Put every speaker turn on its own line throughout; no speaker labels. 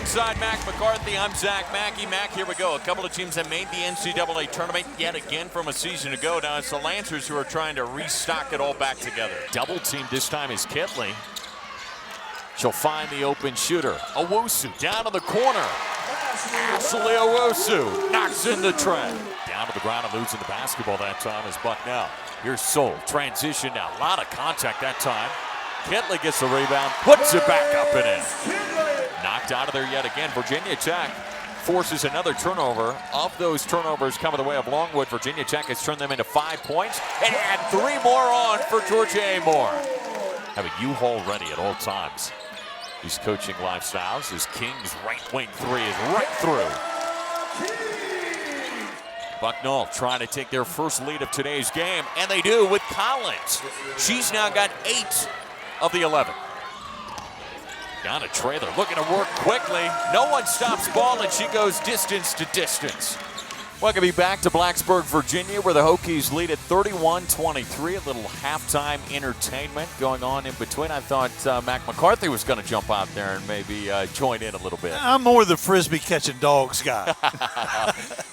Alongside Mac McCarthy, I'm Zach Mackey. Mac, here we go. A couple of teams that made the NCAA tournament yet again from a season ago. Now it's the Lancers who are trying to restock it all back together. Double team this time is Kitley. She'll find the open shooter. Owusu down to the corner. Ashley Owusu knocks in the trap. Down to the ground and losing the basketball that time is Bucknell. Here's Soule. Transition now. A lot of contact that time. Kitley gets the rebound, puts it back up and in. Knocked out of there yet again. Virginia Tech forces another turnover. Of those turnovers coming the way of Longwood, Virginia Tech has turned them into 5 points and add 3 more on for Georgia Amoore. Have a U-Haul ready at all times. These coaching lifestyles. His King's right wing three is right through. Bucknell trying to take their first lead of today's game, and they do with Collins. She's now got 8 of the 11. Down to Traylor, looking to work quickly. No one stops ball, and she goes distance to distance. Welcome you back to Blacksburg, Virginia, where the Hokies lead at 31-23. A little halftime entertainment going on in between. I thought Mac McCarthy was going to jump out there and maybe join in a little bit.
I'm more the Frisbee catching dogs guy.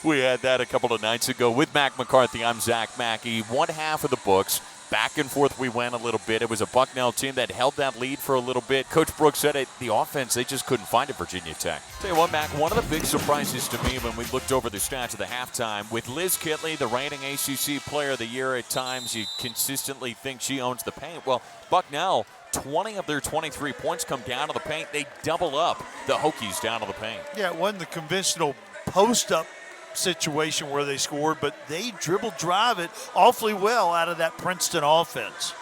We had that a couple of nights ago with Mac McCarthy. I'm Zach Mackey. One half of the books. Back and forth we went a little bit. It was a Bucknell team that held that lead for a little bit. Coach Brooks said it, the offense, they just couldn't find it, Virginia Tech. Tell you what, Mac, one of the big surprises to me when we looked over the stats of the halftime, with Liz Kitley, the reigning ACC Player of the Year, at times you consistently think she owns the paint. Well, Bucknell, 20 of their 23 points come down to the paint. They double up the Hokies down to the paint.
Yeah, it wasn't the conventional post-up situation where they scored, but they dribble drive it awfully well out of that Princeton offense.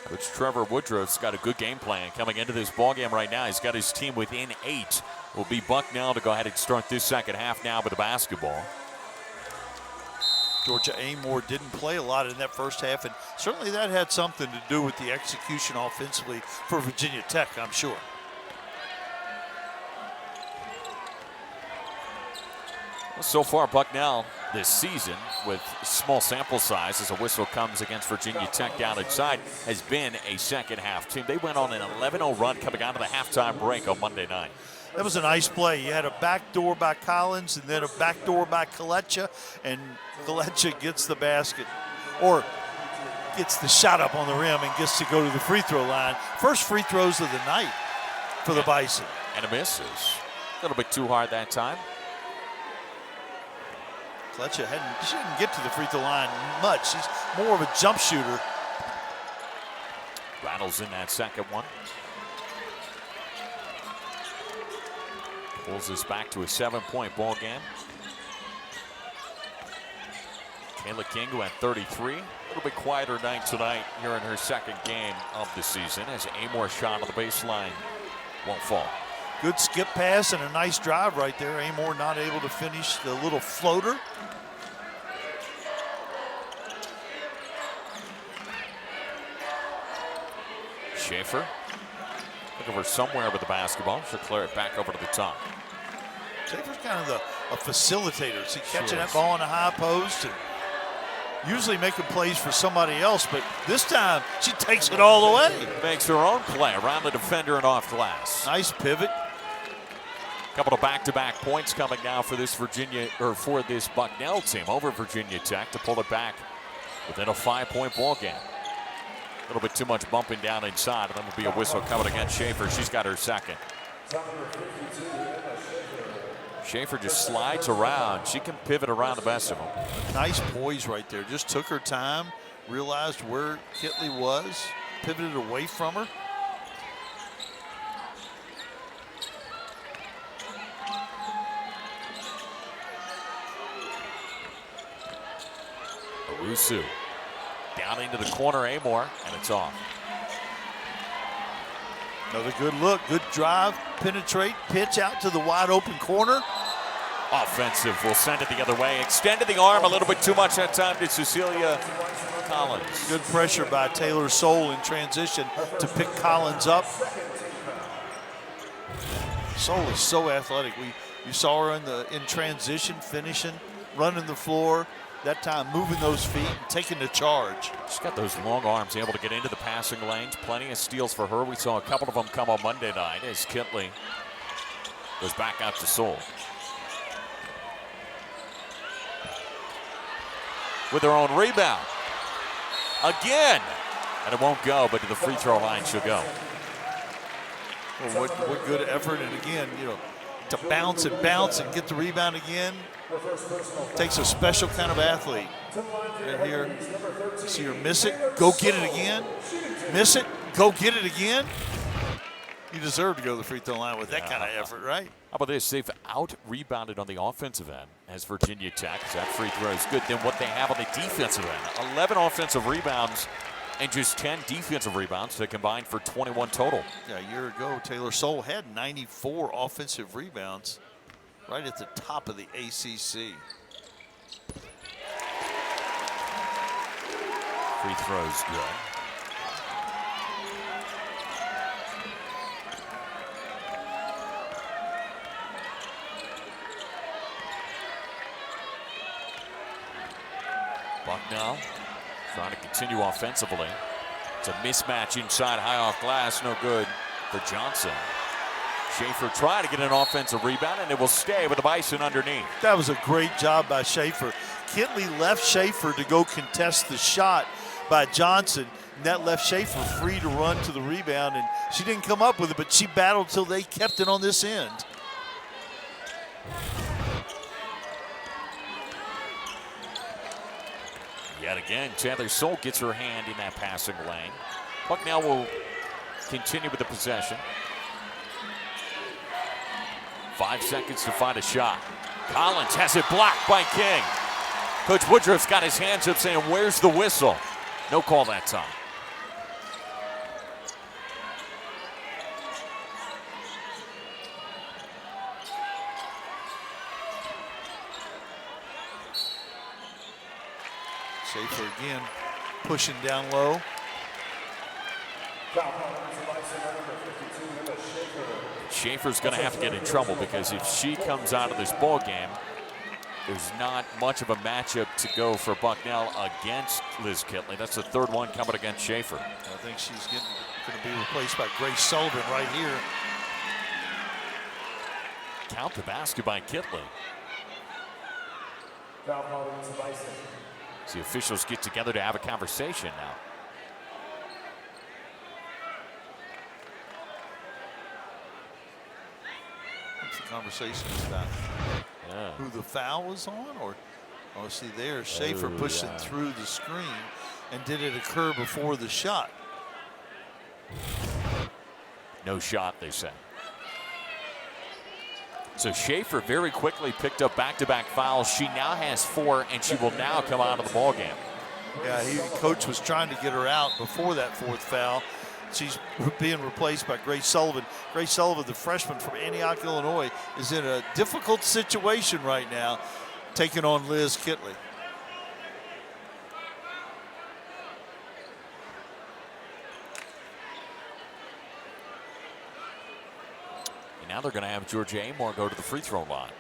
Coach Trevor Woodruff's got a good game plan coming into this ball game right now. He's got his team within 8. Will be Bucknell to go ahead and start this second half now with the basketball.
Georgia Amoore didn't play a lot in that first half, and certainly that had something to do with the execution offensively for Virginia Tech, I'm sure.
So far, Bucknell this season, with small sample size as a whistle comes against Virginia Tech down inside, has been a second half team. They went on an 11-0 run coming out of the halftime break on Monday night.
That was a nice play. You had a backdoor by Collins and then a backdoor by Kalecha, and Kalecha gets the basket, or gets the shot up on the rim and gets to go to the free throw line. First free throws of the night for the Bison.
And a miss. A little bit too hard that time.
Kalecha she didn't get to the free throw line much. She's more of a jump shooter.
Rattles in that second one. Pulls us back to a 7-point ball game. Kayla King, who had 33. A little bit quieter night tonight here in her second game of the season as Amoore shot on the baseline won't fall.
Good skip pass and a nice drive right there. Amoore not able to finish the little floater.
Schaefer looking for somewhere with the basketball. She'll clear it back over to the top.
Schaefer's kind of a facilitator. She's catching that ball in the high post and usually making plays for somebody else, but this time she takes it all the way.
Makes her own play around the defender and off glass.
Nice pivot.
Couple of back-to-back points coming now for this for this Bucknell team over Virginia Tech to pull it back within a 5-point ball game. A little bit too much bumping down inside, and then will be a whistle coming against Schaefer. She's got her second. Schaefer just slides around. She can pivot around the best of them.
Nice poise right there. Just took her time, realized where Kitley was, pivoted away from her.
Owusu down into the corner, Amoore, and it's off.
Another good look, good drive, penetrate, pitch out to the wide open corner.
Offensive, will send it the other way. Extended the arm a little bit too much that time to Cecilia Collins.
Good pressure by Taylor Soule in transition to pick Collins up. Soule is so athletic. You saw her in transition, finishing, running the floor. That time moving those feet and taking the charge.
She's got those long arms, able to get into the passing lanes. Plenty of steals for her. We saw a couple of them come on Monday night as Kitley Goes back out to Soule. With her own rebound. Again. And it won't go, but to the free throw line she'll go.
Well, what good effort. And again, to bounce and get the rebound again takes a special kind of athlete. Right here, you see her miss it, go get it again. Miss it, go get it again. You deserve to go to the free throw line with that kind of effort, right?
How about this? They've out-rebounded on the offensive end as Virginia Tech. That free throw is good. Then what they have on the defensive end, 11 offensive rebounds and just 10 defensive rebounds to combine for 21 total.
Yeah, a year ago, Taylor Soule had 94 offensive rebounds, right at the top of the ACC.
Free throws good. Bucknell trying to continue offensively. It's a mismatch inside, high off glass, no good for Johnson. Schaefer tried to get an offensive rebound, and it will stay with the Bison underneath.
That was a great job by Schaefer. Kitley left Schaefer to go contest the shot by Johnson, and that left Schaefer free to run to the rebound, and she didn't come up with it, but she battled till they kept it on this end.
Yet again, Taylor Soule gets her hand in that passing lane. Bucknell will continue with the possession. 5 seconds to find a shot. Collins has it blocked by King. Coach Woodruff's got his hands up saying, where's the whistle? No call that time.
Schaefer again pushing down low.
Schaefer's going to have to get in trouble because if she comes out of this ball game, there's not much of a matchup to go for Bucknell against Liz Kitley. That's the third one coming against Schaefer.
I think she's going to be replaced by Grace Sullivan right here.
Count the basket by Kitley. The officials get together to have a conversation now.
What's the conversation about?
Yeah.
Who the foul was on? Or, oh, see there, Schaefer pushing through the screen. And did it occur before the shot?
No shot, they say. So Schaefer very quickly picked up back-to-back fouls. She now has 4, and she will now come out of the ballgame.
Yeah, coach was trying to get her out before that 4th foul. She's being replaced by Grace Sullivan. Grace Sullivan, the freshman from Antioch, Illinois, is in a difficult situation right now, taking on Liz Kitley.
And now they're going to have Georgia Amor go to the free throw line.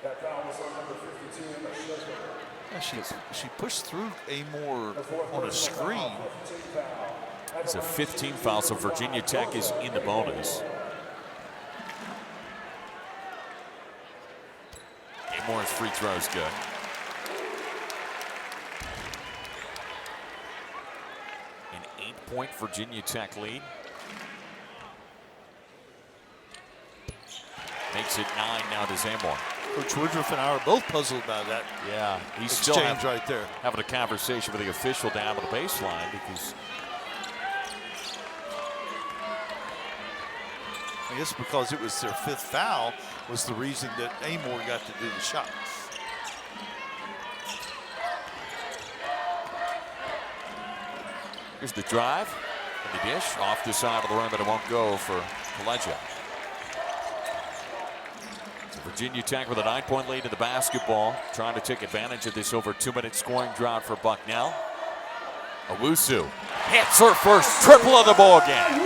That foul was on number 52, Emma Schaefer.
Yeah, she pushed through Amor on a screen.
It's a 15 foul, so Virginia Tech is in the bonus. Amor's free throw is good. An 8-point Virginia Tech lead. Makes it 9 now to Amor.
Coach Woodruff and I are both puzzled by that.
Yeah, he's
exchange
still
right there.
having a conversation with the official down to the baseline because
I guess because it was their 5th foul was the reason that Amor got to do the shot.
here's the drive and the dish off the side of the rim, but it won't go for Collegia. Virginia Tech with a 9-point lead in the basketball, trying to take advantage of this over 2-minute scoring drought for Bucknell. Owusu hits her first triple of the ball game.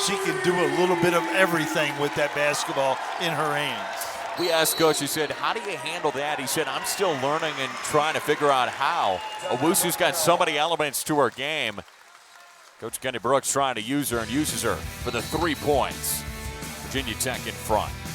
She can do a little bit of everything with that basketball in her hands.
We asked Coach, he said, how do you handle that? He said, I'm still learning and trying to figure out how. Owusu's got so many elements to her game. Coach Kenny Brooks trying to use her and uses her for the 3 points. Virginia Tech in front.